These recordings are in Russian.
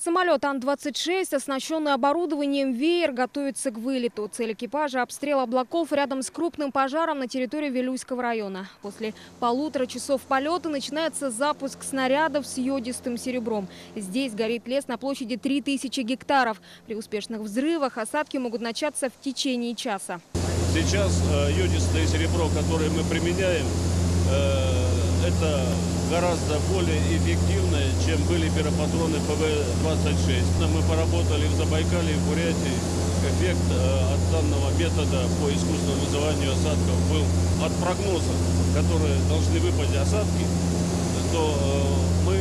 Самолет Ан-26, оснащенный оборудованием «Веер», готовится к вылету. Цель экипажа – обстрел облаков рядом с крупным пожаром на территории Вилюйского района. После 1,5 часов полета начинается запуск снарядов с йодистым серебром. Здесь горит лес на площади 3000 гектаров. При успешных взрывах осадки могут начаться в течение часа. Сейчас йодистое серебро, которое мы применяем, это гораздо более эффективное, чем были пиропатроны ПВ-26. Мы поработали в Забайкалье, в Бурятии. Эффект от данного метода по искусственному вызыванию осадков был от прогноза, которые должны выпасть осадки, то мы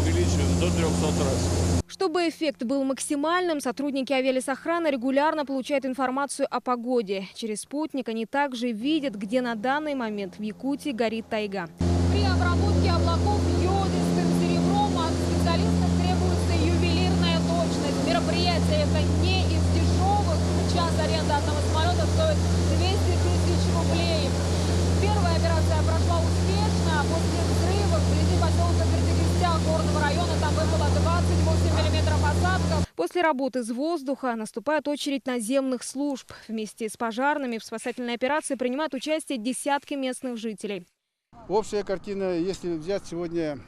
увеличиваем до 300 раз. Чтобы эффект был максимальным, сотрудники авиалесохраны регулярно получают информацию о погоде. Через спутник они также видят, где на данный момент в Якутии горит тайга. При обработке облаков йодистым серебром от специалистов требуется ювелирная точность. Мероприятие это не из дешевых. Час аренды одного самолета стоит 200 тысяч рублей. Первая операция прошла успешно. После взрыва вблизи поселка Киртыгистя горного района там выпало 28 миллиметров осадков. После работы с воздуха наступает очередь наземных служб. Вместе с пожарными в спасательной операции принимают участие десятки местных жителей. Общая картина, если взять сегодня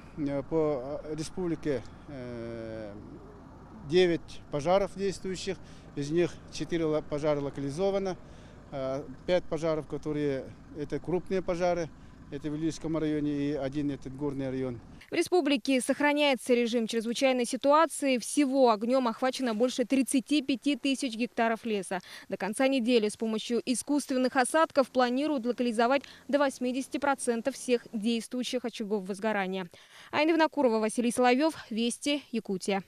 по республике 9 пожаров действующих, из них 4 пожара локализовано, 5 пожаров, которые это крупные пожары, это в Вилюйском районе, и 1 это горный район. В республике сохраняется режим чрезвычайной ситуации. Всего огнем охвачено больше 35 тысяч гектаров леса. До конца недели с помощью искусственных осадков планируют локализовать до 80% всех действующих очагов возгорания. Айна Винокурова, Василий Соловьев, Вести, Якутия.